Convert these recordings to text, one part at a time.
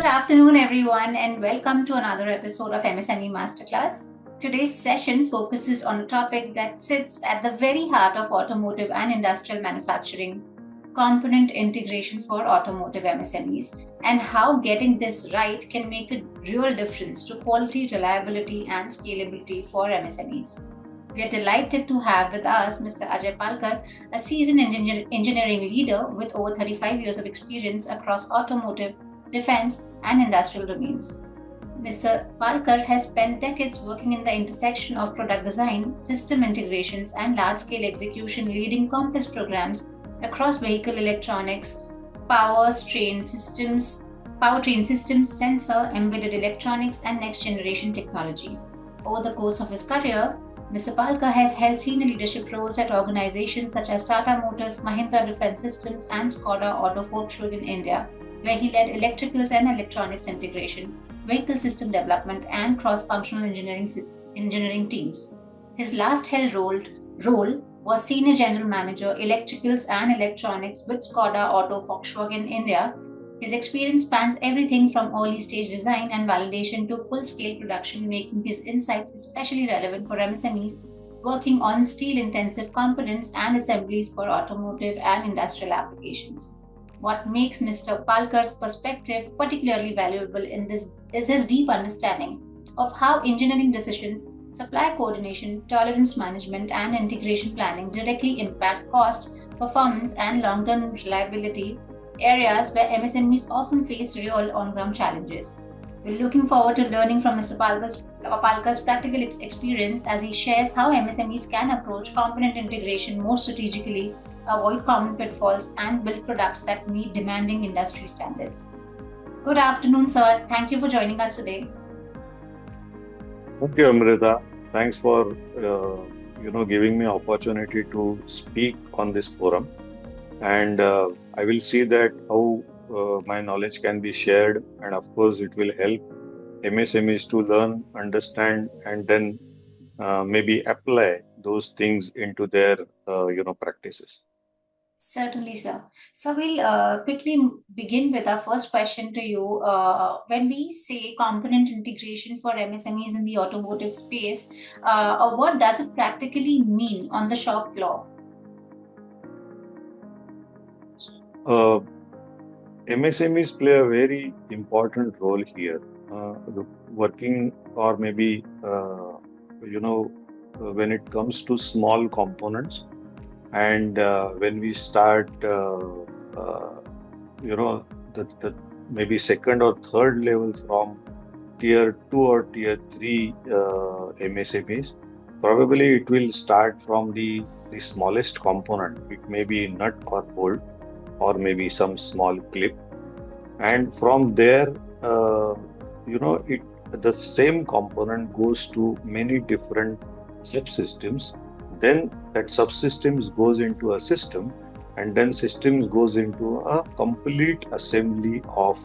afternoon, everyone, and welcome to another episode of MSME Masterclass. Today's session focuses on a topic that sits at the very heart of automotive and industrial manufacturing: component integration for automotive MSMEs, and how getting this right can make a real difference to quality, reliability, and scalability for MSMEs. We are delighted to have with us Mr. Ajay Palkar, a seasoned engineering leader with over 35 years of experience across automotive, defense, and industrial domains. Mr. Palkar has spent decades working in the intersection of product design, system integrations, and large-scale execution, leading complex programs across vehicle electronics, powertrain systems, sensor, embedded electronics, and next-generation technologies. Over the course of his career, Mr. Palkar has held senior leadership roles at organizations such as Tata Motors, Mahindra Defence Systems, and Škoda Auto Volkswagen India, where he led electricals and electronics integration, vehicle system development, and cross-functional engineering teams. His last held role was Senior General Manager, Electricals and Electronics with Škoda Auto Volkswagen India. His experience spans everything from early-stage design and validation to full-scale production, making his insights especially relevant for MSMEs working on steel-intensive components and assemblies for automotive and industrial applications. What makes Mr. Palkar's perspective particularly valuable in this is his deep understanding of how engineering decisions, supply coordination, tolerance management, and integration planning directly impact cost, performance, and long-term reliability, areas where MSMEs often face real on-ground challenges. We're looking forward to learning from Mr. Palkar's practical experience as he shares how MSMEs can approach component integration more strategically, avoid common pitfalls, and build products that meet demanding industry standards. Good afternoon, sir. Thank you for joining us today. Thank you, Amrita. Thanks for giving me opportunity to speak on this forum, and I will see that how my knowledge can be shared, and of course it will help MSMEs to learn, understand, and then maybe apply those things into their practices. Certainly, sir. So we'll quickly begin with our first question to you. When we say component integration for MSMEs in the automotive space, what does it practically mean on the shop floor? MSMEs play a very important role here, working or maybe when it comes to small components. And when we start, the maybe second or third level from tier 2 or tier 3 MSMEs, probably it will start from the smallest component. It may be nut or bolt, or maybe some small clip. And from there, the same component goes to many different subsystems. Then that subsystems goes into a system, and then systems goes into a complete assembly of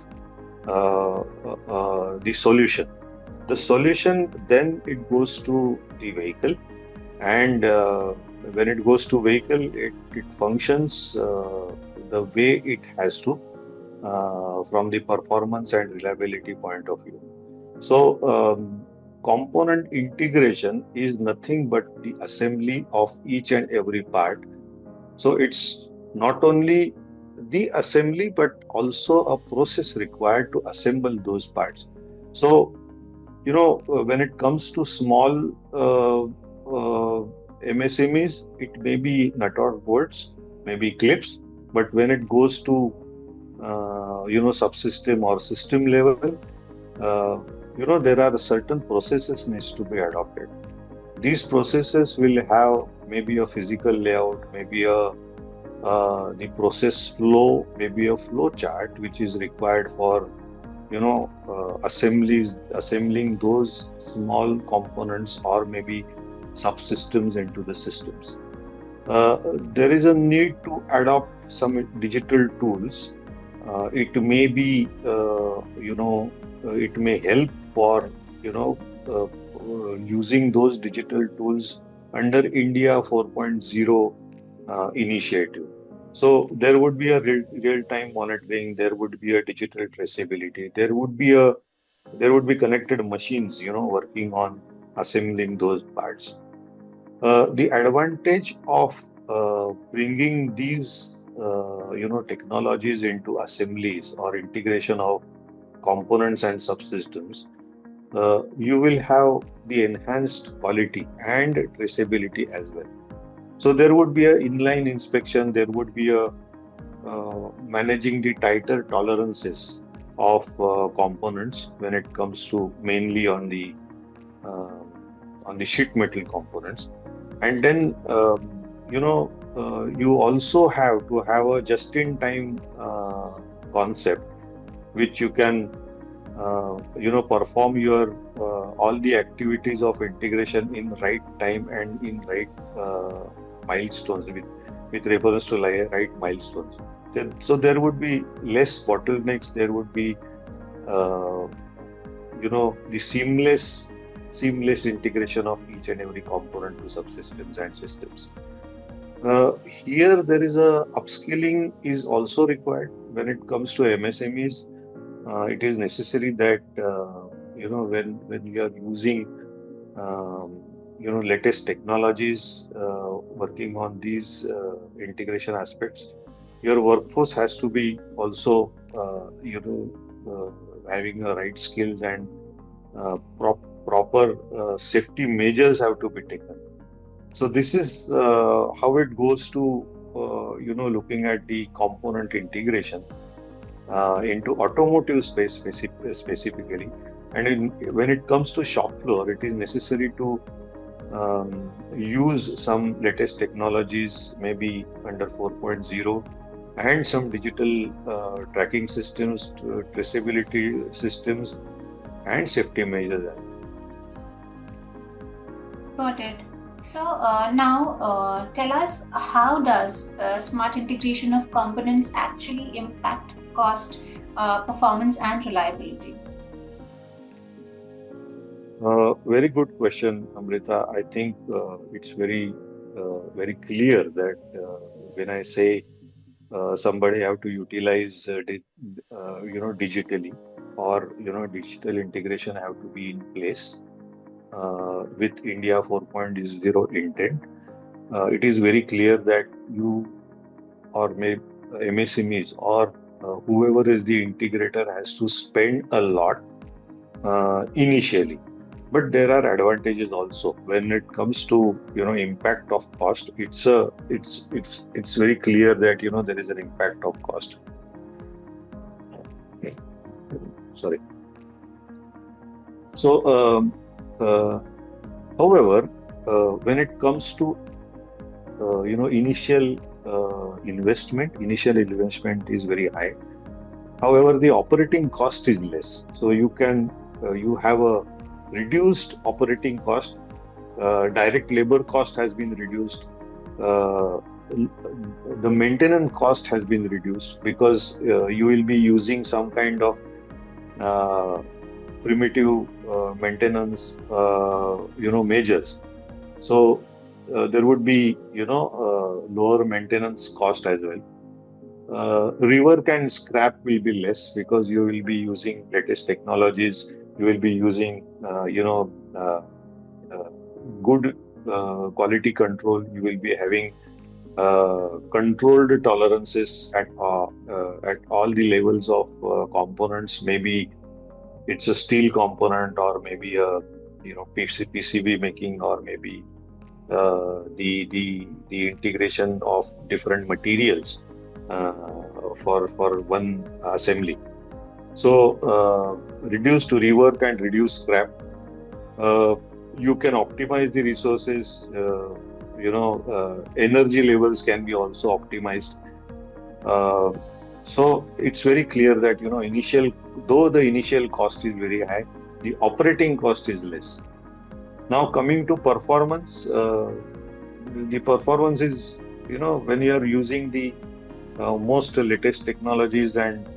the solution. The solution then it goes to the vehicle, and when it goes to vehicle, it functions the way it has to from the performance and reliability point of view. So component integration is nothing but the assembly of each and every part. So it's not only the assembly, but also a process required to assemble those parts. So, when it comes to small MSMEs, it may be nut or bolts, maybe clips, but when it goes to subsystem or system level, there are certain processes needs to be adopted. These processes will have maybe a physical layout, maybe the process flow, maybe a flow chart which is required for assembling those small components or maybe subsystems into the systems. There is a need to adopt some digital tools. It may be it may help for using those digital tools under India 4.0 initiative. So there would be a real-time monitoring, there would be a digital traceability, there would be connected machines, working on assembling those parts. The advantage of bringing these, technologies into assemblies or integration of components and subsystems, you will have the enhanced quality and traceability as well. So there would be a inline inspection, there would be a managing the tighter tolerances of components when it comes to mainly um, on the sheet metal components. And then you also have to have a just-in-time concept, which you can perform your all the activities of integration in right time and in right uh, milestones with reference to right milestones. So there would be less bottlenecks. There would be uh, the seamless integration of each and every component to subsystems and systems. Here there is a upskilling is also required when it comes to MSMEs. It is necessary that when we are using latest technologies, working on these integration aspects, your workforce has to be also having the right skills, and proper safety measures have to be taken. So this is how it goes to looking at the component integration into automotive space specifically. And when it comes to shop floor, it is necessary to use some latest technologies, maybe under 4.0, and some digital tracking systems, traceability systems, and safety measures. Got it. So now tell us, how does smart integration of components actually impact cost, performance, and reliability? Very good question, Amrita. I think it's very clear that when I say somebody have to utilize digitally, or digital integration have to be in place with India 4.0 intent. It is very clear that you, or maybe MSMEs, or whoever is the integrator, has to spend a lot initially. But there are advantages also when it comes to impact of cost. It's very clear that there is an impact of cost. Sorry. So, uh, however, when it comes to initial investment is very high. However, the operating cost is less. So you have a reduced operating cost. Direct labor cost has been reduced. Uh, the maintenance cost has been reduced, because you will be using some kind of uh, primitive maintenance measures. So there would be lower maintenance cost as well. Rework and scrap will be less, because you will be using latest technologies. You will be using uh, good quality control. You will be having controlled tolerances at all the levels of components. Maybe it's a steel component, or maybe a PCB making, or maybe the integration of different materials for one assembly. So reduce to rework and reduce scrap. Uh, you can optimize the resources. Energy levels can be also optimized. Uh, so it's very clear that though the initial cost is very high, the operating cost is less. Now coming to performance, the performance is, when you are using the most latest technologies, and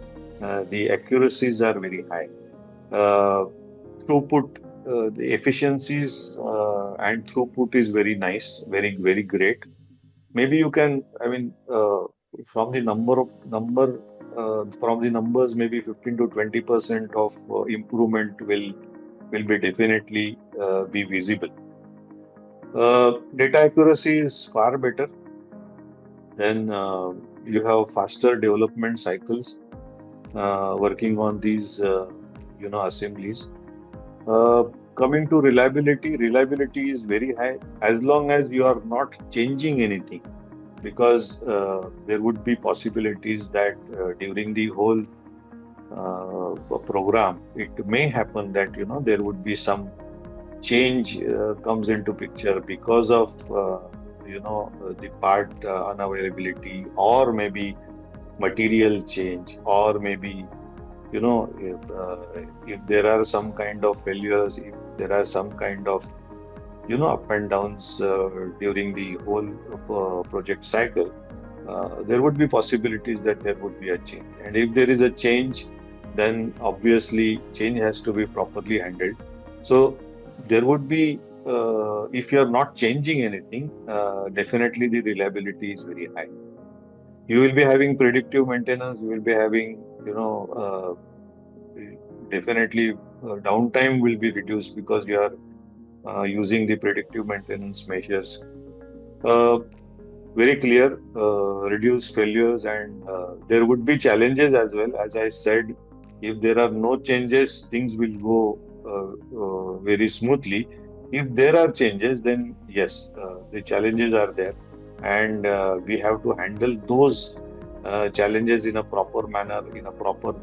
the accuracies are very high. Uh, Throughput, the efficiencies and throughput is very nice, very great. Maybe you can, I mean, from the from the numbers, maybe 15 to 20% of improvement will be definitely be visible. Data accuracy is far better. Then you have faster development cycles working on these assemblies. Uh, Coming to reliability, reliability is very high as long as you are not changing anything, because there would be possibilities that during the whole program, it may happen that there would be some change comes into picture because of the part unavailability, or maybe material change, or maybe if there are some kind of failures, if there are some kind of up and downs during the whole project cycle, there would be possibilities that there would be a change. And if there is a change, then obviously change has to be properly handled. So there would be, if you are not changing anything, definitely the reliability is very high. You will be having predictive maintenance, you will be having, definitely downtime will be reduced because you are using the predictive maintenance measures. Uh, Very clear, reduce failures, and there would be challenges as well. As I said, if there are no changes, things will go very smoothly. If there are changes, then yes, the challenges are there, and we have to handle those challenges in a proper manner, in a proper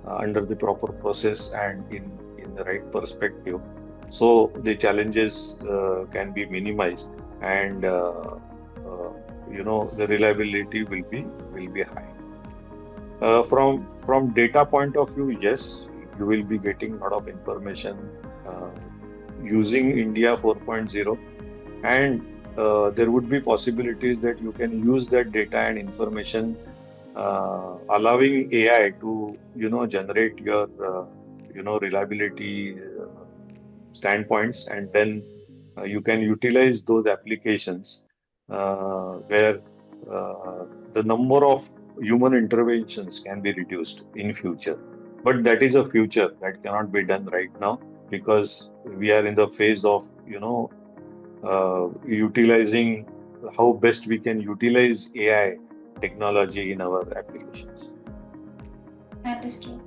under the proper process, and in the right perspective. So the challenges can be minimized, and the reliability will be high. From data point of view, yes, you will be getting a lot of information uh, using India 4.0, and there would be possibilities that you can use that data and information, allowing AI to generate your reliability standpoints, and then you can utilize those applications where the number of human interventions can be reduced in future. But that is a future that cannot be done right now, because we are in the phase of utilizing how best we can utilize AI technology in our applications. Understood.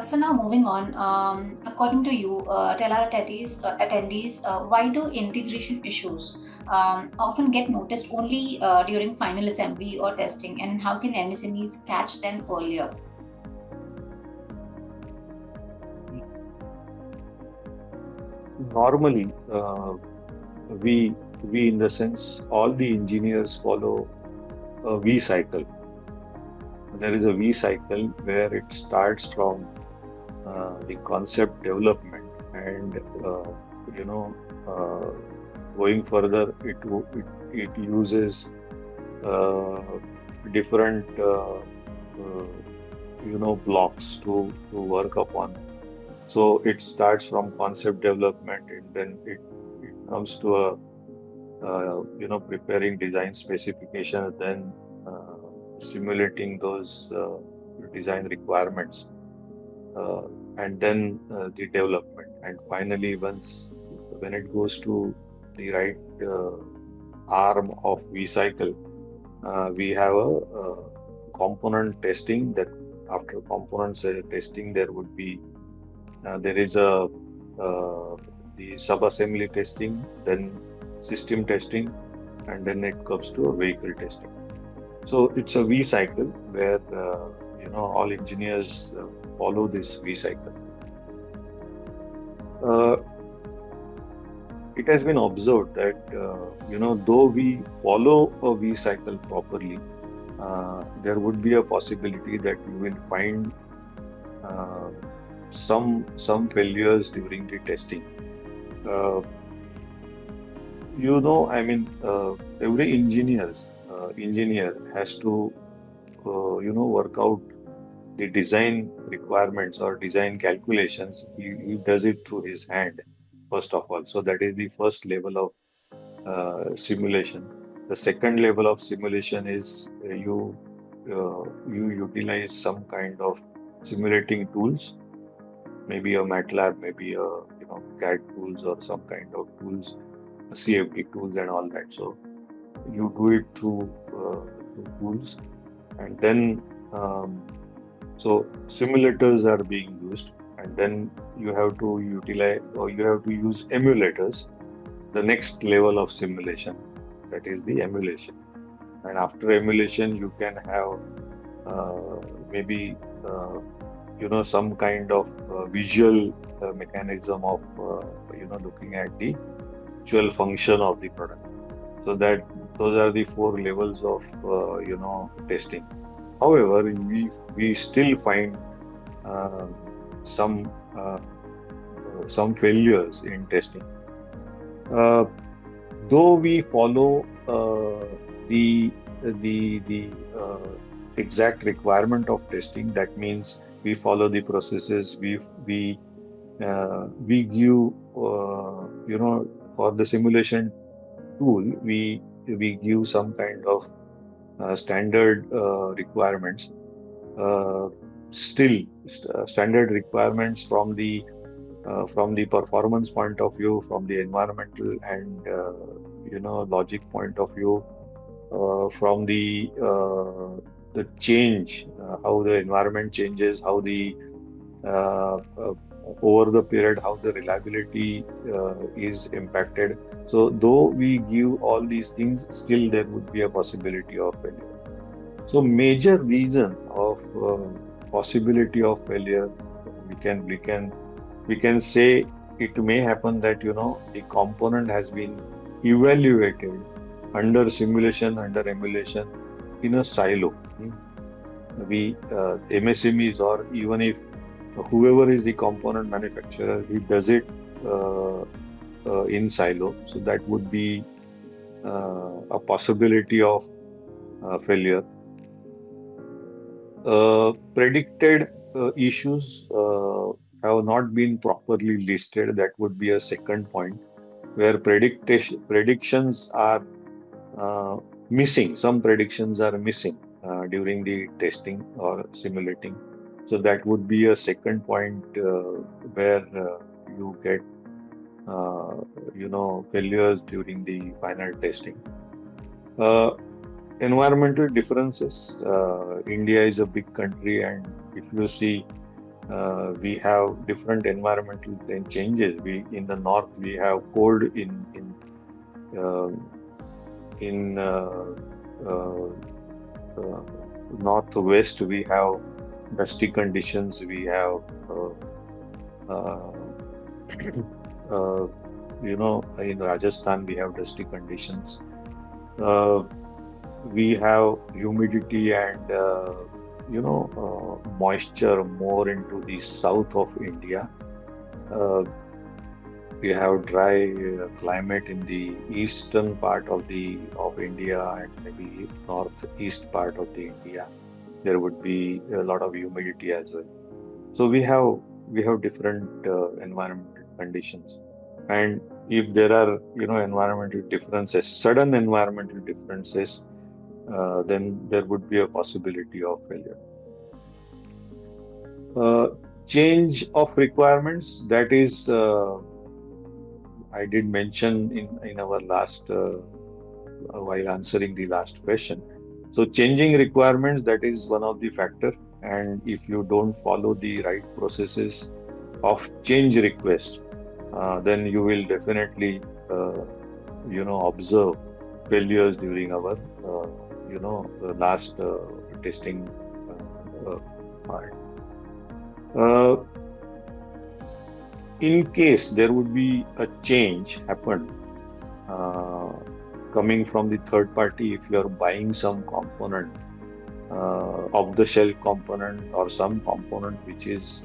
So now moving on, according to you, tell our attendees, why do integration issues often get noticed only during final assembly or testing, and how can MSMEs catch them earlier? Normally, we in the sense, all the engineers follow a V cycle. There is a V cycle where it starts from the concept development, and you know uh, going further, it uses uh, different blocks to work upon. So it starts from concept development, and then it comes to a preparing design specification, then simulating those design requirements, uh, and then the development, and finally once when it goes to the right uh, arm of V cycle, we have a component testing. That after components testing, there is a uh, the sub-assembly testing, then system testing, and then it comes to a vehicle testing. So it's a V cycle where all engineers follow this V cycle. Uh, it has been observed that though we follow a V cycle properly, there would be a possibility that you will find uh, some failures during the testing. Uh, I mean, every engineer has to work out the design requirements or design calculations. He does it through his hand, first of all. So that is the first level of simulation. The second level of simulation is you you utilize some kind of simulating tools, maybe a MATLAB, maybe a CAD tools or some kind of tools, CFD tools and all that. So you do it through tools, and then so simulators are being used, and then you have to utilize or you have to use emulators, the next level of simulation, that is the emulation. And after emulation, you can have maybe some kind of visual mechanism of looking at the actual function of the product. So that those are the four levels of testing. However, we still find uh, some some failures in testing. Uh, though we follow the exact requirement of testing, that means we follow the processes. We give for the simulation tool, we give some kind of standard requirements. Uh, Standard requirements from the performance point of view, from the environmental and logic point of view, from the change, how the environment changes, how the uh, uh, over the period, how the reliability is impacted. So, though we give all these things, still there would be a possibility of failure. So, major reason of possibility of failure, we can say it may happen that the component has been evaluated under simulation, under emulation in a silo. We MSMEs, or even if whoever is the component manufacturer, he does it uh, in silo. So that would be a possibility of failure. Predicted issues have not been properly listed. That would be a second point, where predictions are uh, missing. Some predictions are missing during the testing or simulating. So that would be a second point where you get failures during the final testing. Uh, Environmental differences. India is a big country, and if you see, we have different environmental changes. We in the north we have cold, uh, in uh, uh, northwest we have dusty conditions. We have uh, uh, in Rajasthan we have dusty conditions. Uh, we have humidity and moisture more into the south of India. Uh, we have dry climate in the eastern part of India, and maybe northeast part of the India. There would be a lot of humidity as well. So we have different environmental conditions, and if there are environmental differences, sudden environmental differences, then there would be a possibility of failure. Uh, Change of requirements, that is, I did mention in our last while answering the last question. So changing requirements, that is one of the factor, and if you don't follow the right processes of change request, then you will definitely observe failures during our the last testing part. Uh, in case there would be a change happen uh, coming from the third party, if you are buying some component, off the shelf component, or some component which is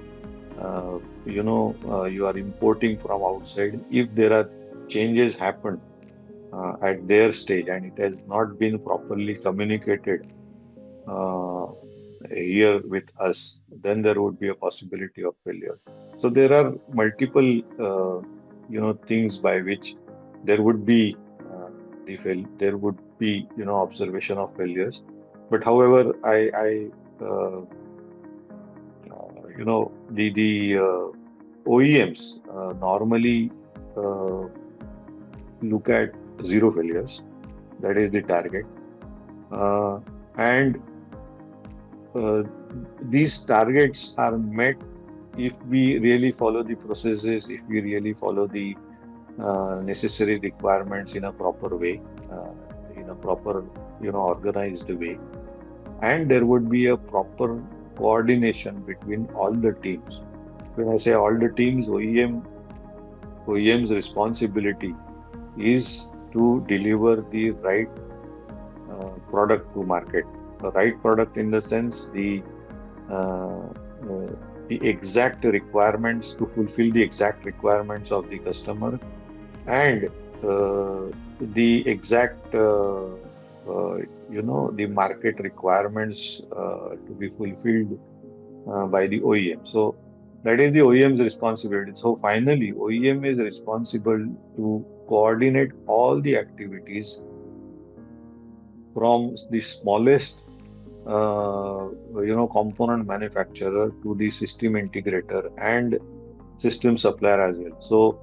you are importing from outside, if there are changes happen at their stage and it has not been properly communicated uh, here with us, then there would be a possibility of failure. So there are multiple things by which there would be there would be observation of failures. But however, the OEMs normally uh, look at zero failures. That is the target, uh, and uh, these targets are met if we really follow the processes, if we really follow the necessary requirements in a proper way, in a proper, organized way, and there would be a proper coordination between all the teams. When I say all the teams, OEM's responsibility is to deliver the right product to market. The right product in the sense uh, the exact requirements to fulfill the exact requirements of the customer and the exact the market requirements to be fulfilled by the OEM. So that is the OEM's responsibility. So finally, OEM is responsible to coordinate all the activities from the smallest component manufacturer to the system integrator and system supplier as well. So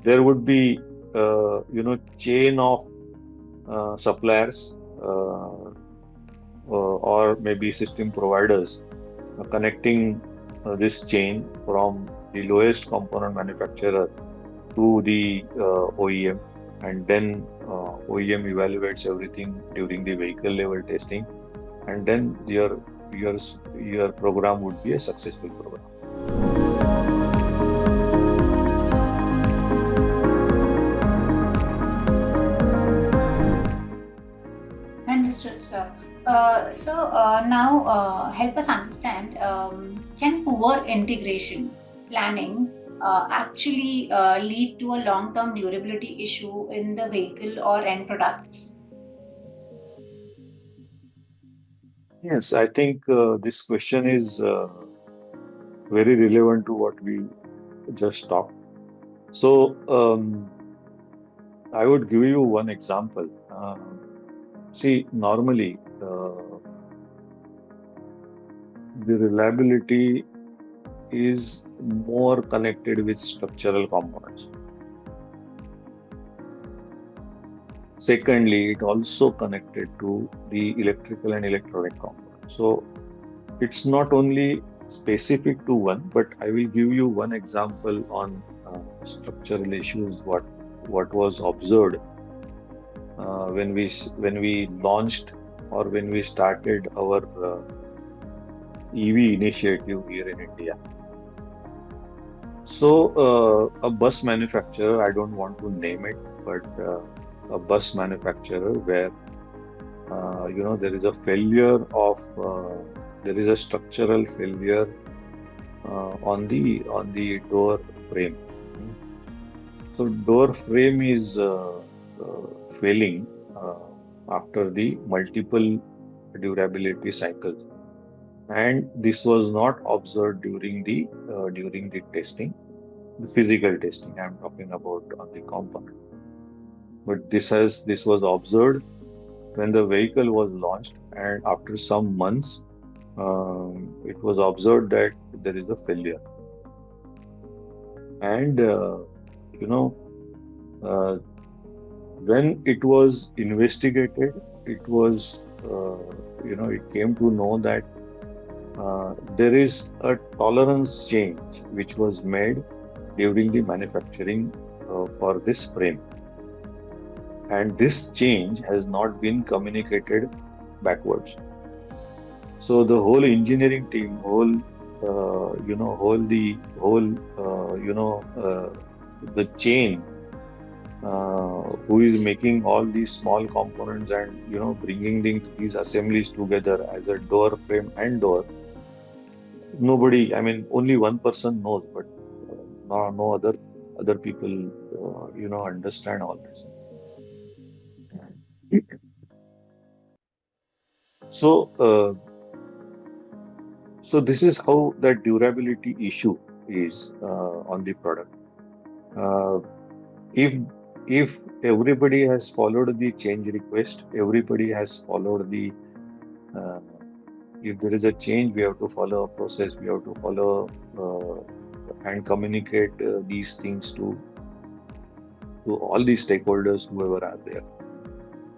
there would be chain of suppliers or maybe system providers connecting this chain from the lowest component manufacturer to the OEM, and then OEM evaluates everything during the vehicle level testing, and then your program would be a successful program. Understood, sir. Now help us understand, can poor integration planning actually lead to a long-term durability issue in the vehicle or end product? Yes, I think this question is very relevant to what we just talked. So, I would give you one example. See, normally the reliability is more connected with structural components. Secondly, it also connected to the electrical and electronic components. So it's not only specific to one, but I will give you one example on structural issues. What was observed when we launched or when we started our EV initiative here in India. So a bus manufacturer, I don't want to name it, but a bus manufacturer where there is a failure of there is a structural failure on the door frame. So door frame is failing after the multiple durability cycles, and this was not observed during the testing, the physical testing. I'm talking about on the component, but this was observed when the vehicle was launched, and after some months, it was observed that there is a failure, and you know uh, when it was investigated, it was it came to know that there is a tolerance change which was made during the manufacturing for this frame, and this change has not been communicated backwards. So the whole engineering team, the chain who is making all these small components and bringing these assemblies together as a door frame and door. Nobody, I mean, only one person knows, but no other people, understand all this. So, so this is how that durability issue is on the product. Uh, if if everybody has followed the change request, everybody has followed the Uh, if there is a change, we have to follow a process. We have to follow and communicate these things to all the stakeholders, whoever are there.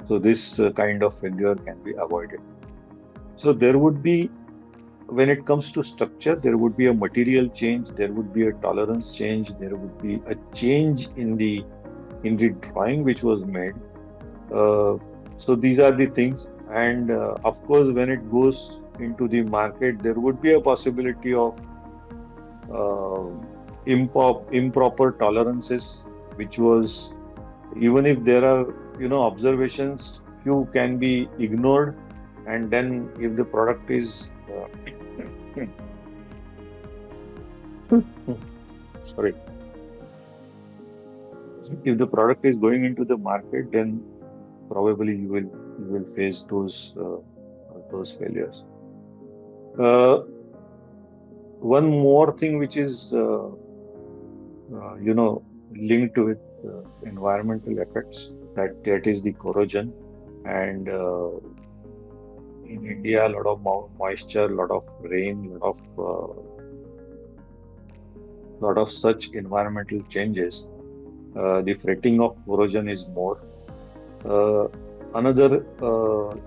So this kind of failure can be avoided. So there would be, when it comes to structure, there would be a material change, there would be a tolerance change, there would be a change in the drawing which was made. Uh, so these are the things, and of course, when it goes into the market, there would be a possibility of uh, improper tolerances, which was, even if there are observations, few can be ignored, and then if the product is sorry, if the product is going into the market, then probably you will face those failures. Uh, One more thing which is linked with environmental effects, that is the corrosion. And in India, a lot of moisture, a lot of rain, lot of such environmental changes. The fretting of corrosion is more. Uh, Another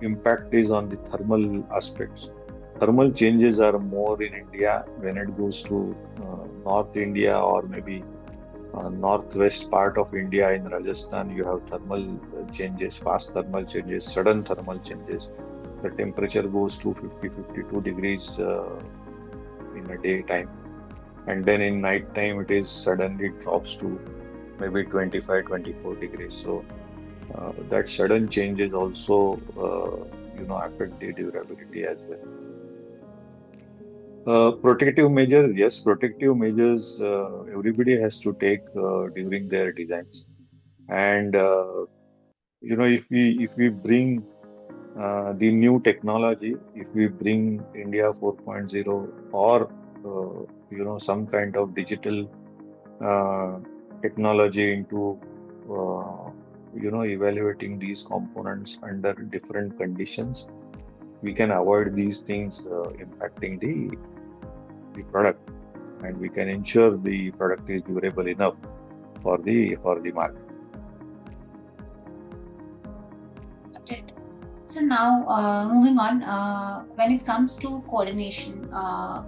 impact is on the thermal aspects. Thermal changes are more in India when it goes to North India, or maybe northwest part of India. In Rajasthan, you have thermal changes, fast thermal changes, sudden thermal changes. The temperature goes to 50, 52 degrees in a daytime, and then in night time it is suddenly drops to maybe 25, 24 degrees. So that sudden changes also affect the durability as well. Protective measures, yes, protective measures everybody has to take during their designs. And if we bring the new technology, if we bring India 4.0, or some kind of digital uh, technology into evaluating these components under different conditions, we can avoid these things impacting the product, and we can ensure the product is durable enough for the market. Right. So now, moving on, when it comes to coordination,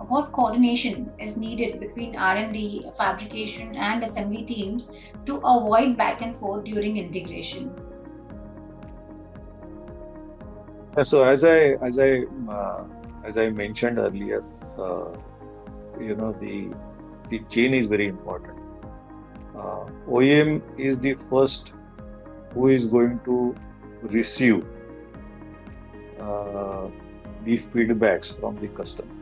what coordination is needed between R&D, fabrication, and assembly teams to avoid back and forth during integration? So as I mentioned earlier, uh, the chain is very important. OEM is the first who is going to receive uh, the feedbacks from the customer,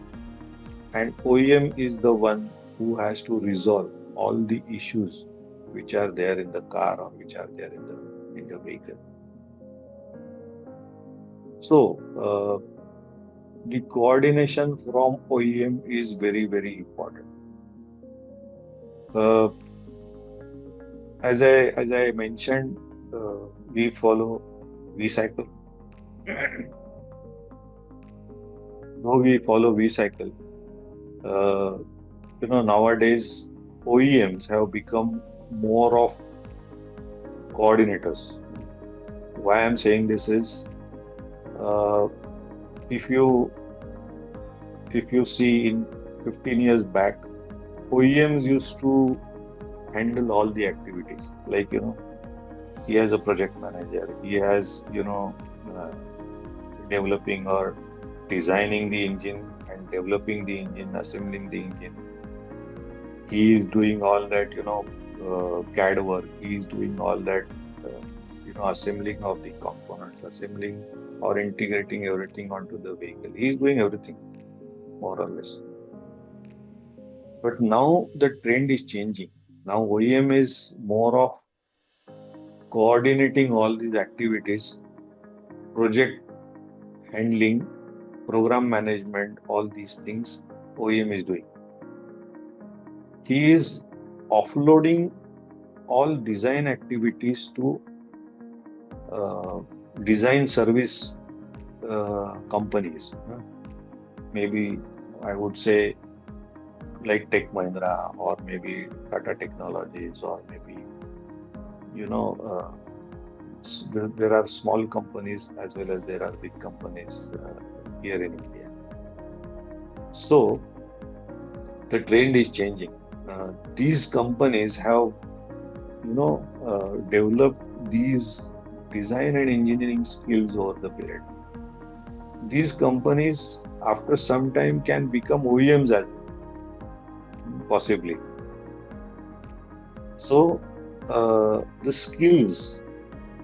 and OEM is the one who has to resolve all the issues which are there in the car, or which are there in the vehicle. So the coordination from OEM is very, very important. Uh, as I mentioned, we follow V cycle. Though we follow V cycle, uh, nowadays OEMs have become more of coordinators. Why I'm saying this is, uh, if you if you see in 15 years back, OEMs used to handle all the activities. Like, he has a project manager, he has, uh, developing or designing the engine, and developing the engine, assembling the engine. He is doing all that, CAD work. He is doing all that, assembling of the components, assembling or integrating everything onto the vehicle. He is doing everything, more or less. But now the trend is changing. Now OEM is more of coordinating all these activities, project handling, program management, all these things OEM is doing. He is offloading all design activities to uh, design service companies. Maybe I would say like Tech Mahindra or maybe Tata Technologies or maybe you know there are small companies as well as there are big companies here in India. So the trend is changing. These companies have developed these design and engineering skills over the period. These companies after some time can become OEMs as well, possibly. So the skills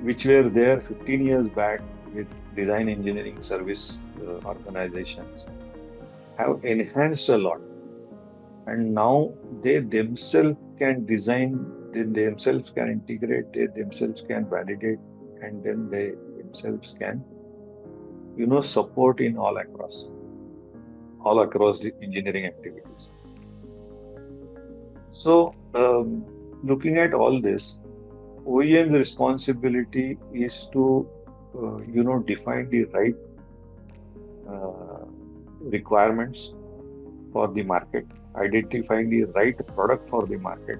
which were there 15 years back with design engineering service organizations have enhanced a lot, and now they themselves can design, they themselves can integrate, they themselves can validate, and then they themselves can support in all across the engineering activities. So looking at all this, OEM's responsibility is to define the right uh, requirements for the market, identifying the right product for the market,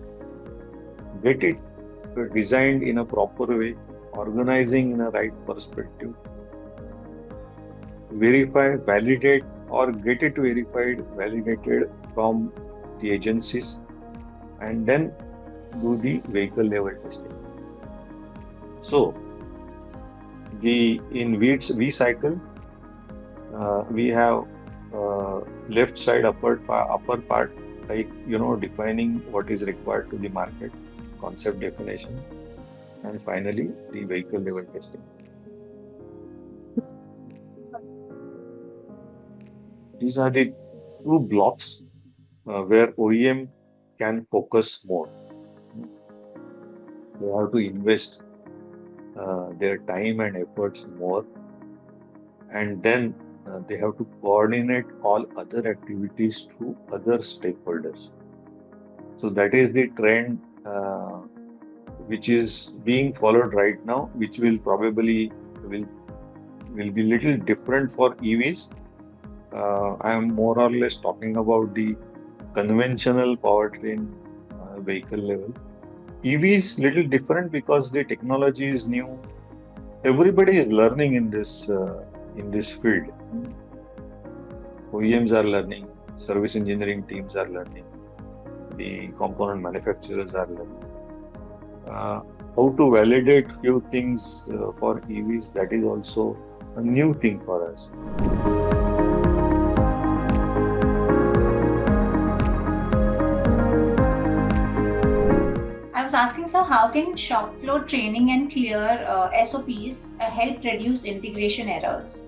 get it designed in a proper way, organizing in a right perspective, verify, validate, or get it verified, validated from the agencies, and then do the vehicle level testing. So, in V cycle, we have left side upper part, like defining what is required to the market, concept definition, and finally the vehicle level testing. These are the two blocks where OEM can focus more. They have to invest their time and efforts more, and then they have to coordinate all other activities to other stakeholders. So that is the trend which is being followed right now, which will probably will be little different for EVs. I am more or less talking about the conventional powertrain vehicle level. EV is little different because the technology is new. Everybody is learning in this field. OEMs are learning, service engineering teams are learning, the component manufacturers are learning. How to validate few things for EVs, that is also a new thing for us. I was asking, so how can shop floor training and clear SOPs help reduce integration errors?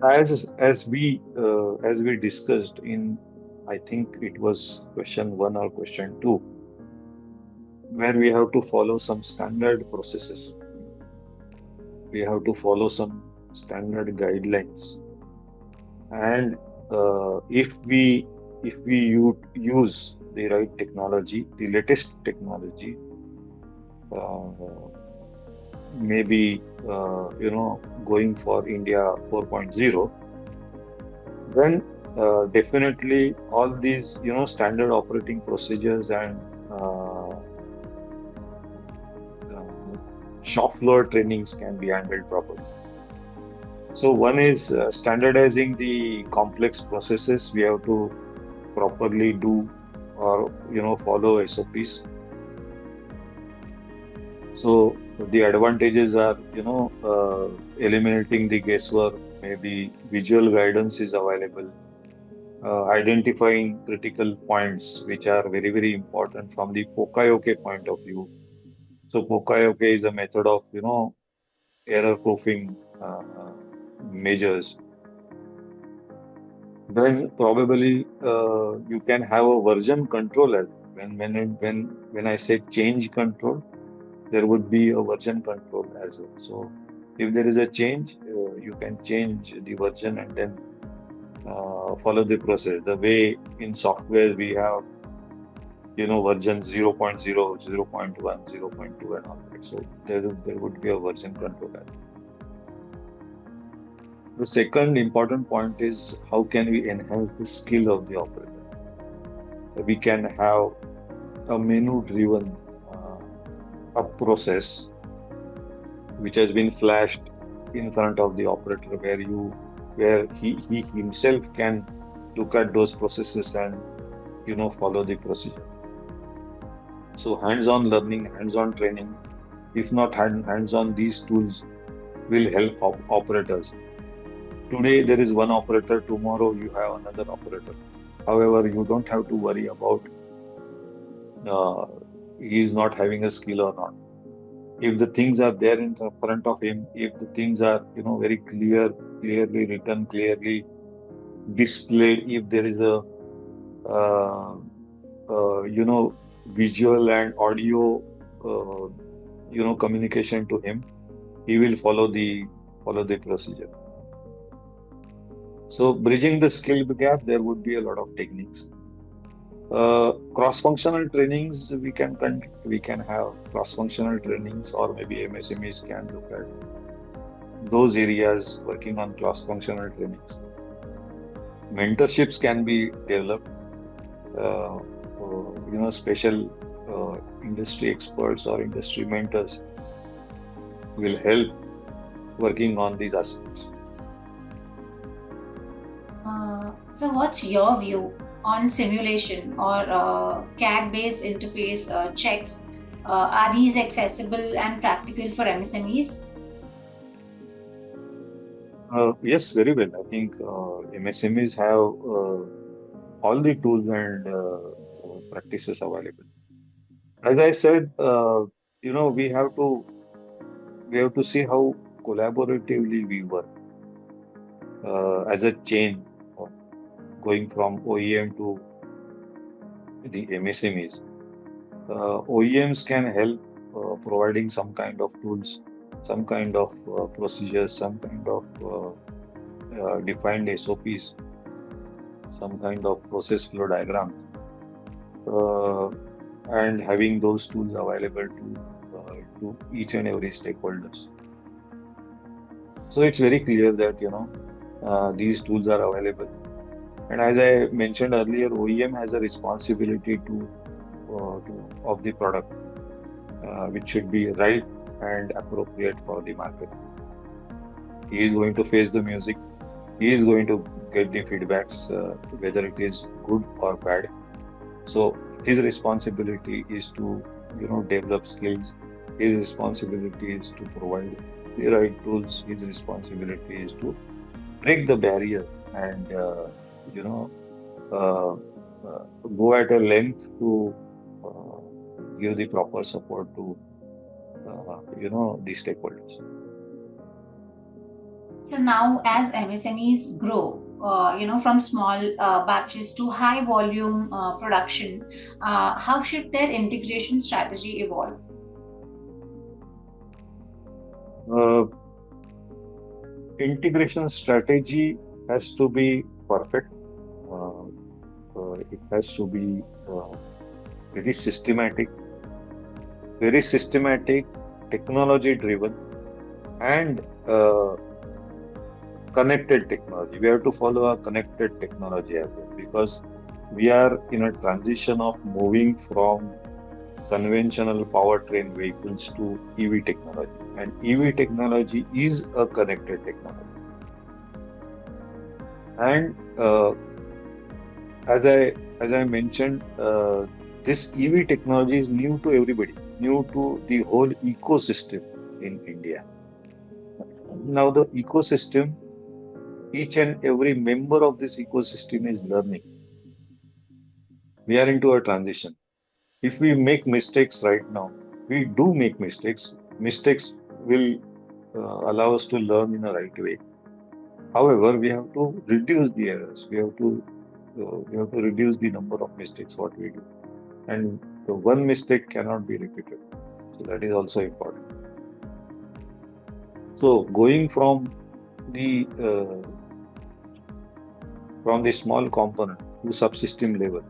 As we discussed in, I think it was question 1 or question 2, where we have to follow some standard processes. We have to follow some standard guidelines, and if we use the right technology, the latest technology, maybe going for India 4.0, then definitely all these standard operating procedures and shop floor trainings can be handled properly. So one is standardizing the complex processes. We have to properly do or follow SOPs. So the advantages are eliminating the guesswork. Maybe visual guidance is available. Identifying critical points which are very, very important from the POCAI-OK point of view. So POCAI-OK is a method of error proofing measures. Then probably you can have a version control as when I say change control, there would be a version control as well. So if there is a change, you can change the version and then follow the process. The way in software we have version 0.0, 0.1, 0.2 and all that. So there would be a version control. The second important point is how can we enhance the skill of the operator? We can have a menu-driven up process which has been flashed in front of the operator, where he himself can look at those processes and follow the procedure. So hands-on learning, hands-on training, if not hands-on, these tools will help operators. Today there is one operator, tomorrow you have another operator. However, you don't have to worry about uh, he is not having a skill or not. If the things are there in front of him, if the things are very clearly written, clearly displayed, if there is a uh, visual and audio communication to him, he will follow the procedure. So bridging the skill gap, there would be a lot of techniques. Cross-functional trainings, we can have cross-functional trainings, or maybe MSMEs can look at those areas working on cross-functional trainings. Mentorships can be developed. Special industry experts or industry mentors will help working on these aspects. So, what's your view on simulation or CAD-based interface checks? Are these accessible and practical for MSMEs? Yes, very well. I think MSMEs have all the tools and practices available. As I said, we have to see how collaboratively we work as a chain of going from OEM to the MSMEs. OEMs can help providing some kind of tools, some kind of procedures, some kind of defined SOPs, some kind of process flow diagram, and having those tools available to each and every stakeholders. So it's very clear that these tools are available. And as I mentioned earlier, OEM has a responsibility of the product, which should be right and appropriate for the market. He is going to face the music. He is going to get the feedbacks, whether it is good or bad. So his responsibility is to develop skills. His responsibility is to provide the right tools. His responsibility is to break the barrier and go at a length to give the proper support to the stakeholders. So now, as MSMEs grow, from small batches to high volume production, how should their integration strategy evolve? Uh, Integration strategy has to be perfect. It has to be very systematic, technology driven, and connected technology. We have to follow a connected technology as well, because we are in a transition of moving from conventional powertrain vehicles to EV technology, and EV technology is a connected technology. And as I mentioned, this EV technology is new to everybody, new to the whole ecosystem in India. Now the ecosystem, each and every member of this ecosystem is learning. We are into a transition. If we make mistakes right now, we do make mistakes. Mistakes will allow us to learn in a right way. However, we have to reduce the errors. We have to reduce the number of mistakes what we do, and the one mistake cannot be repeated. So that is also important. So going from the small component to subsystem level,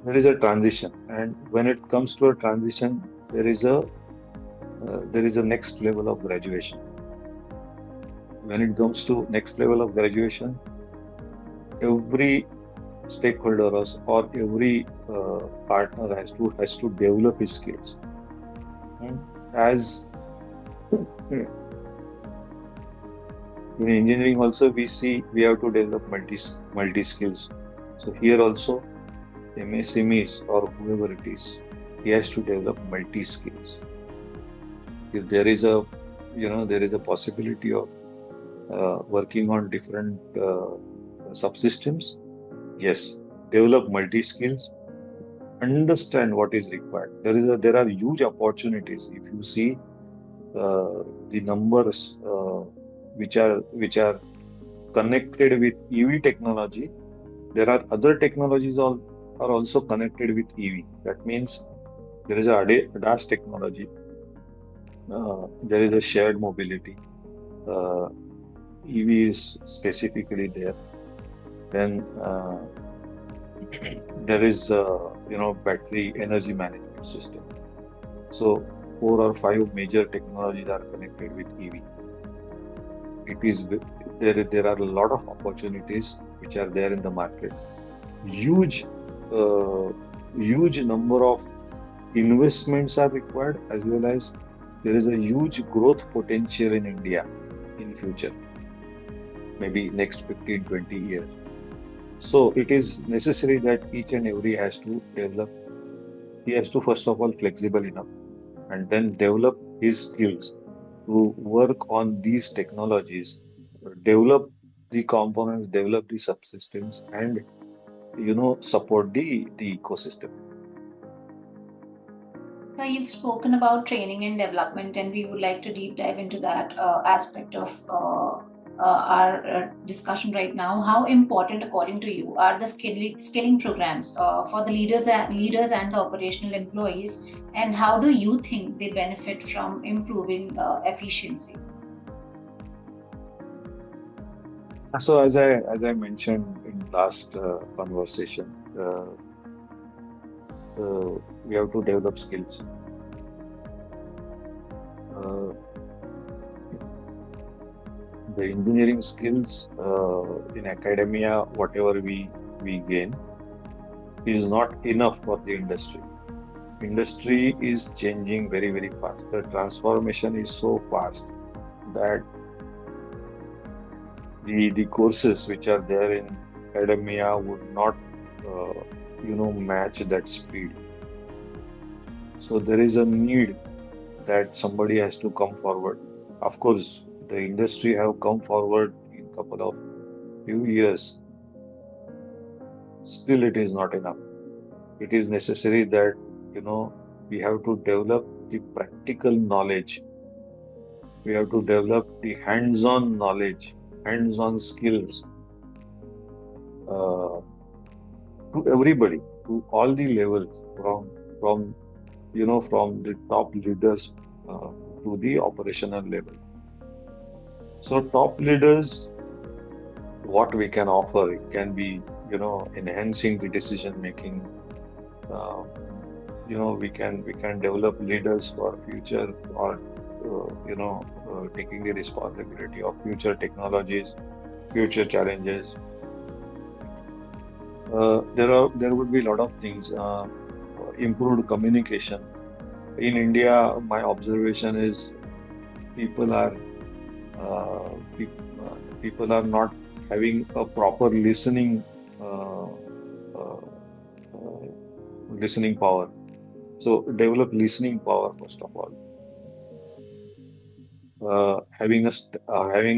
there is a transition, and when it comes to a transition, there is a next level of graduation. When it comes to next level of graduation, every stakeholder or every partner has to develop his skills. And as in engineering also, we see we have to develop multi skills. So here also, MSMEs or whoever it is, he has to develop multi skills. If there is a there is a possibility of working on different subsystems, yes, develop multi skills, understand what is required. There are huge opportunities. If you see the numbers which are connected with EV technology, there are other technologies are also connected with EV. That means there is a ADAS technology, there is a shared mobility, EV is specifically there. Then there is battery energy management system. So 4 or 5 major technologies are connected with EV. It is there are a lot of opportunities which are there in the market. Huge number of investments are required, as well as there is a huge growth potential in India in future, maybe next 15-20 years. So it is necessary that each and every has to develop. He has to first of all flexible enough, and then develop his skills to work on these technologies, develop the components, develop the subsystems, and support the ecosystem. So you've spoken about training and development, and we would like to deep dive into that aspect of our discussion right now. How important, according to you, are the skilling programs for the leaders and the operational employees, and how do you think they benefit from improving efficiency? So as I mentioned in last conversation, we have to develop skills. The engineering skills in academia, whatever we gain, is not enough for the industry. Industry is changing very, very fast. The transformation is so fast that the courses which are there in academia would not match that speed. So there is a need that somebody has to come forward. Of course, the industry have come forward in couple of few years. Still, it is not enough. It is necessary that we have to develop the practical knowledge. We have to develop the hands-on knowledge, hands-on skills to everybody, to all the levels, from the top leaders to the operational level. So top leaders, what we can offer, it can be enhancing the decision making. We can develop leaders for future, or taking the responsibility of future technologies, future challenges. There would be a lot of things. Improved communication. In India, my observation is people are not having a proper listening power. So develop listening power first of all. Having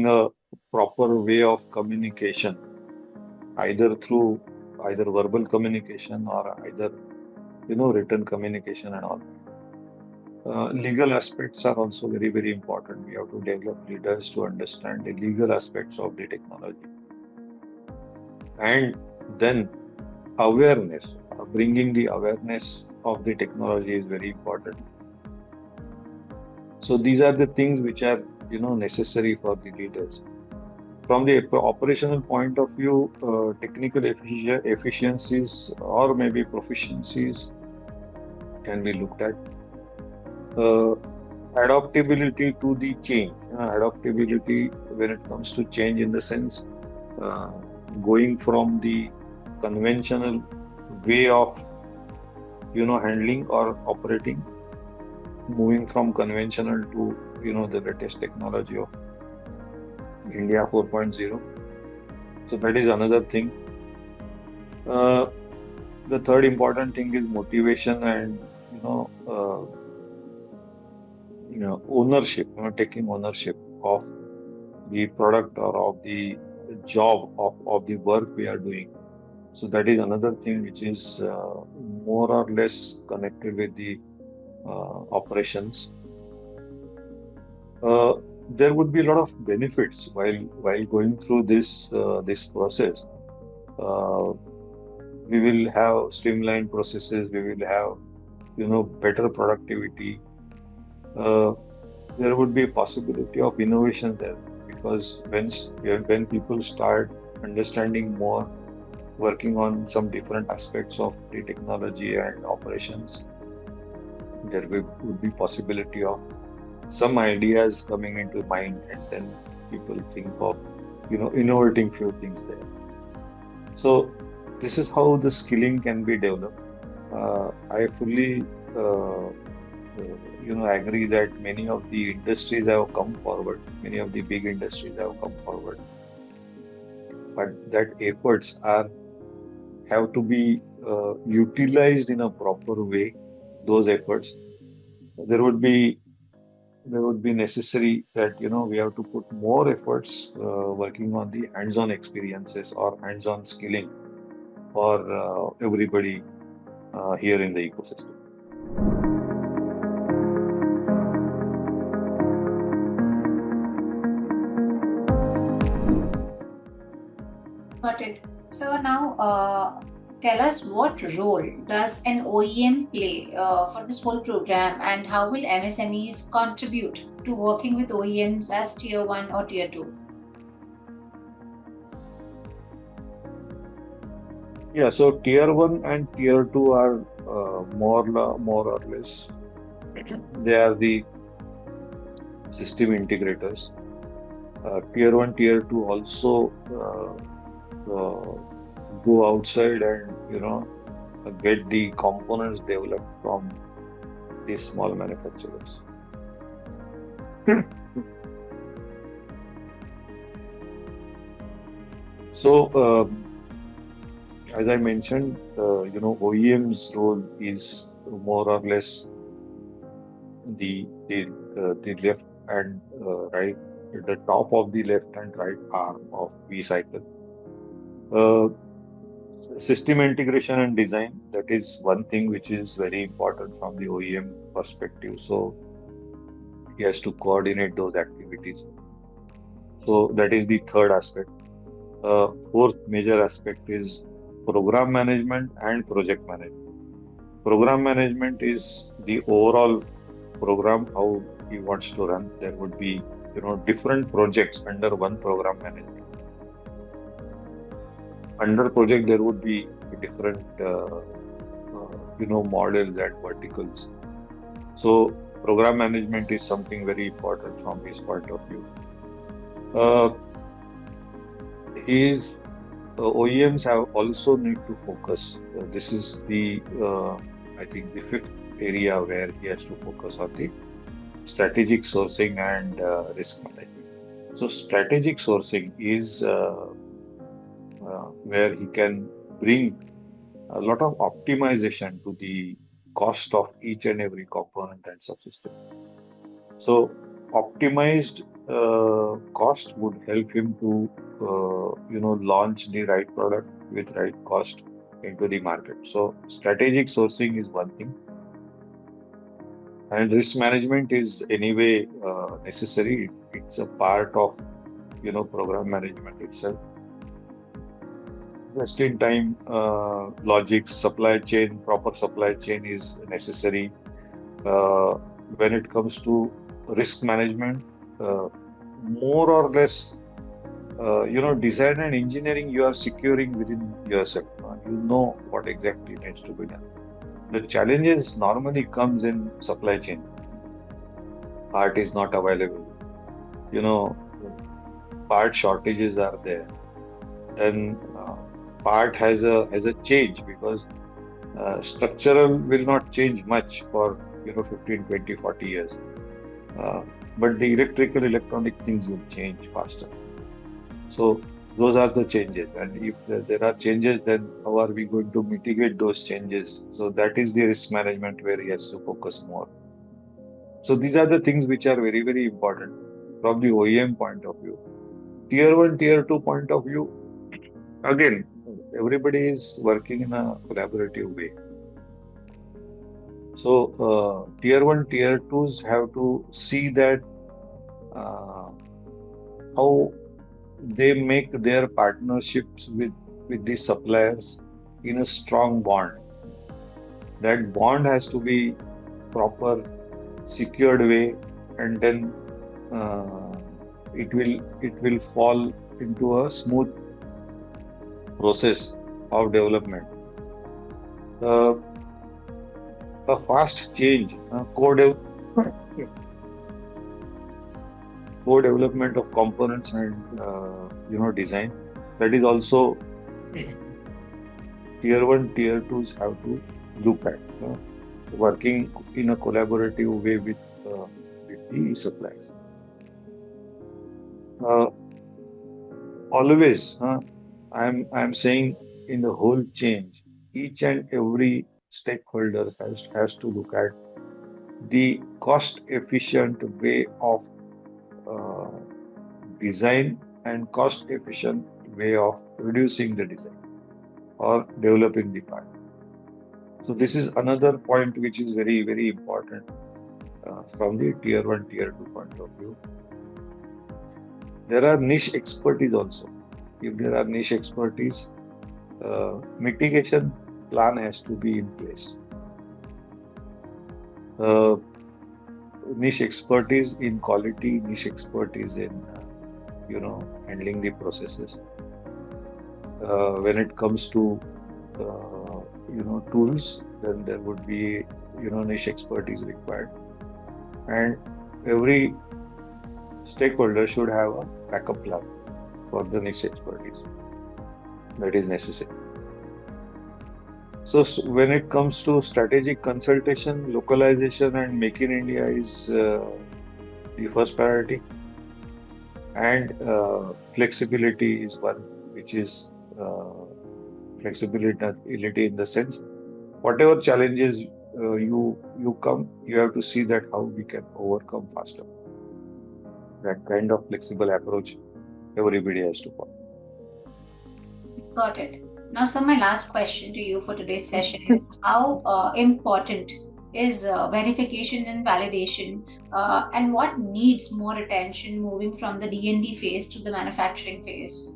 a proper way of communication, either verbal communication or either written communication and all. Legal aspects are also very, very important. We have to develop leaders to understand the legal aspects of the technology. And then awareness, bringing the awareness of the technology is very important. So these are the things which are necessary for the leaders. from the operational point of view, technical efficiencies or maybe proficiencies can be looked at. Uh, Adaptability to the change, adaptability when it comes to change in the sense uh, going from the conventional way of handling or operating, moving from conventional to the latest technology of India 4.0. So that is another thing. Uh, the third important thing is motivation and ownership. Taking ownership of the product or of the job of the work we are doing. So that is another thing which is more or less connected with the operations. Uh, there would be a lot of benefits while going through this process. Uh, we will have streamlined processes. We will have better productivity. Uh, there would be a possibility of innovation there because when people start understanding more, working on some different aspects of the technology and operations, there would be possibility of some ideas coming into mind, and then people think of innovating few things there. So this is how the skilling can be developed. I fully agree that many of the industries have come forward, many of the big industries have come forward, but that efforts are have to be utilized in a proper way. Those efforts, there would be necessary that we have to put more efforts working on the hands-on experiences or hands-on skilling for everybody here in the ecosystem. Got it. So now, tell us what role does an OEM play for this whole program, and how will MSMEs contribute to working with OEMs as Tier 1 or Tier 2? Yeah, so Tier 1 and Tier 2 are more or less they are the system integrators. Tier 1, Tier 2 also go outside and get the components developed from these small manufacturers. So as I mentioned, OEM's role is more or less the left and right, the top of the left and right arm of V cycle. System integration and design, that is one thing which is very important from the OEM perspective. So he has to coordinate those activities. So that is the third aspect. Fourth major aspect is program management and project management. Program management is the overall program, how he wants to run. There would be different projects under one program management. Under project, there would be different models and verticals. So program management is something very important from his point of view. OEMs have also need to focus. This is the I think the fifth area where he has to focus on the strategic sourcing and risk management. So strategic sourcing is where he can bring a lot of optimization to the cost of each and every component and subsystem. So optimized cost would help him to launch the right product with right cost into the market. So strategic sourcing is one thing, and risk management is anyway necessary. It's a part of program management itself. Just in time logic, supply chain, proper supply chain is necessary. When it comes to risk management, more or less design and engineering you are securing within yourself. You know what exactly needs to be done. The challenges normally comes in supply chain. Part is not available. You know, part shortages are there. Then part has a change because structural will not change much for 15, 20, 40 years. Uh, but the electrical electronic things will change faster. So those are the changes. And if there are changes, then how are we going to mitigate those changes? So that is the risk management where he has to focus more. So these are the things which are very, very important from the OEM point of view. Tier 1, Tier 2 point of view, again, everybody is working in a collaborative way. So Tier 1, Tier 2s have to see that uh, how they make their partnerships with the suppliers in a strong bond. That bond has to be proper, secured way, and then uh, it will fall into a smooth process of development. Uh, a fast change, co-development of components and design. That is also tier one, tier twos have to look at working in a collaborative way with the suppliers. Uh, Always, I'm saying in the whole change, each and every stakeholder has to look at the cost efficient way of uh, design and cost efficient way of producing the design or developing the part. So this is another point which is very, very important from the tier 1, tier 2 point of view. There are niche expertise also. If there are niche expertise, mitigation plan has to be in place. Niche expertise in quality, niche expertise in handling the processes. When it comes to tools, then there would be niche expertise required, and every stakeholder should have a backup plan for the niche expertise that is necessary. So when it comes to strategic consultation, localization and Make in India is the first priority, and flexibility is one, which is flexibility in the sense whatever challenges you come, you have to see that how we can overcome faster. That kind of flexible approach everybody has to follow. Got it. Now, sir, my last question to you for today's session is how important is verification and validation, and what needs more attention moving from the D&D phase to the manufacturing phase?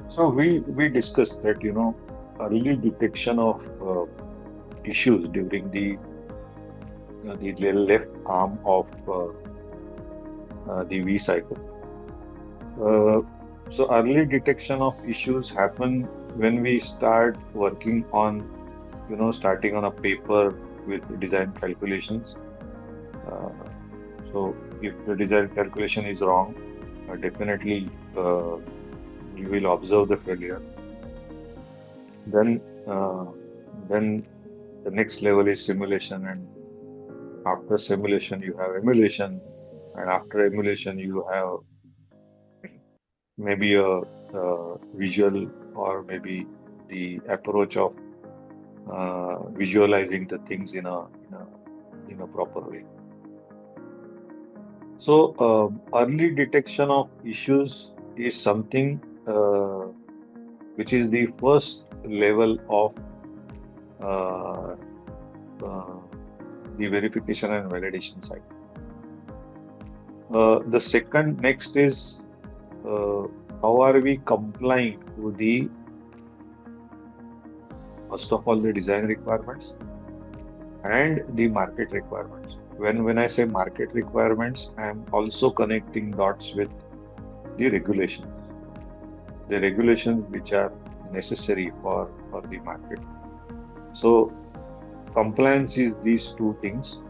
So we discussed that early detection of issues during the left arm of the V cycle. So early detection of issues happen when we start working on, starting on a paper with design calculations. So if the design calculation is wrong, definitely you will observe the failure. Then the next level is simulation, and after simulation you have emulation, and after emulation you have maybe a visual, or maybe the approach of visualizing the things in a proper way. So early detection of issues is something which is the first level of the verification and validation side. The second next is how are we complying to the, first of all, the design requirements and the market requirements. when I say market requirements, I am also connecting dots with the regulations which are necessary for the market. So compliance is these two things.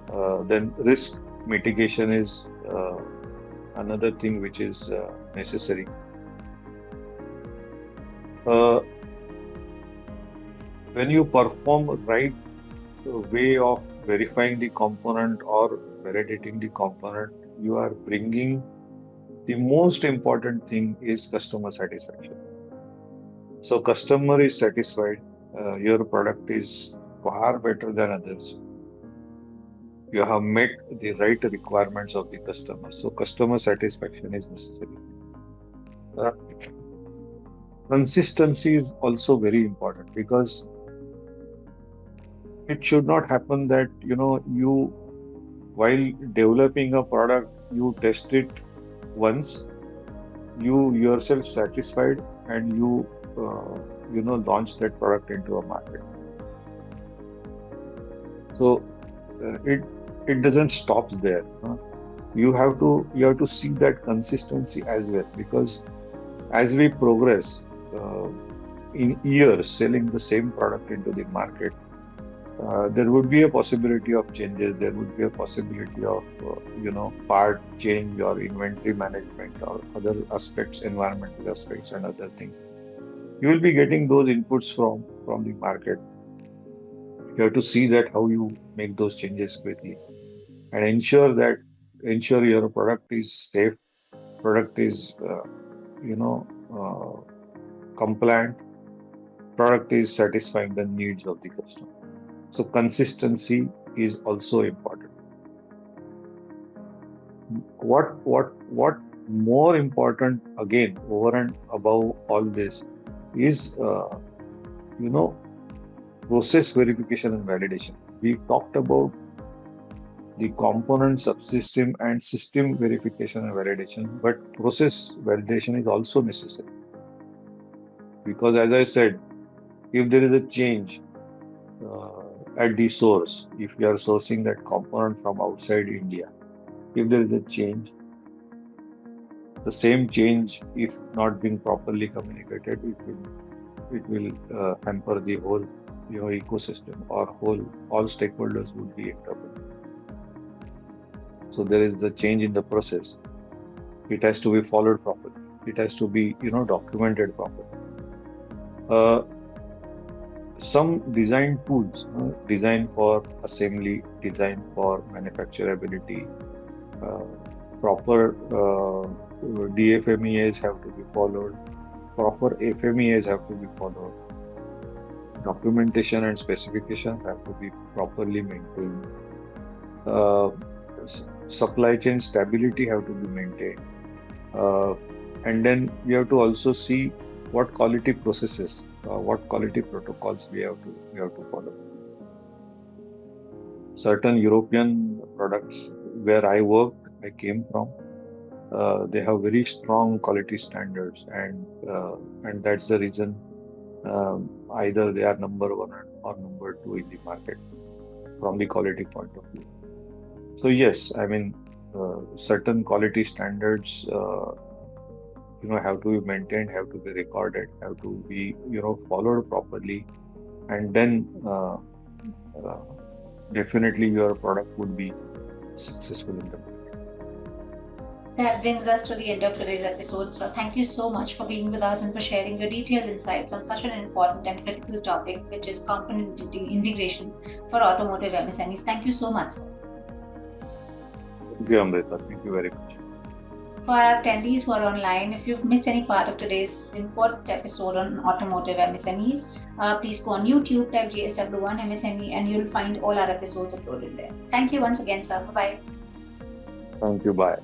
Then risk mitigation is another thing which is necessary. Uh, when you perform right way of verifying the component or validating the component, you are bringing the most important thing is customer satisfaction. So customer is satisfied, your product is far better than others. You have met the right requirements of the customer. So customer satisfaction is necessary. Uh, Consistency is also very important because it should not happen that you while developing a product you test it once, you yourself satisfied, and launch that product into a market. So it doesn't stop there. You have to see that consistency as well, because as we progress in years selling the same product into the market, there would be a possibility of changes. There would be a possibility of part change or inventory management or other aspects, environmental aspects and other things. You will be getting those inputs from the market. You have to see that how you make those changes quickly and ensure your product is safe, product is compliant, product is satisfying the needs of the customer. So consistency is also important. What more important again over and above all this is process verification and validation. We talked about the component, subsystem and system verification and validation, but process validation is also necessary. Because as I said, if there is a change at the source, if you are sourcing that component from outside India, if there is a change, the same change, if not being properly communicated, it will hamper the whole ecosystem, or all stakeholders would be in trouble. So there is the change in the process. It has to be followed properly. It has to be documented properly. Some design tools, design for assembly, design for manufacturability, proper DFMEAs have to be followed, proper FMEAs have to be followed, documentation and specifications have to be properly maintained, supply chain stability have to be maintained, and then we have to also see what quality processes, what quality protocols we have to follow. Certain European products where I worked, I came from, they have very strong quality standards, and that's the reason either they are number one or number two in the market from the quality point of view. So yes, I mean certain quality standards have to be maintained, have to be recorded, have to be followed properly, and then definitely your product would be successful in the market. That brings us to the end of today's episode. So thank you so much for being with us and for sharing your detailed insights on such an important and critical topic, which is component integration for automotive MSMEs. Thank you so much, sir. Thank you, Amrita. Thank you very much. For our attendees who are online, if you've missed any part of today's important episode on automotive MSMEs, please go on YouTube, type JSW One MSME, and you'll find all our episodes uploaded there. Thank you once again, sir. Bye-bye. Thank you. Bye.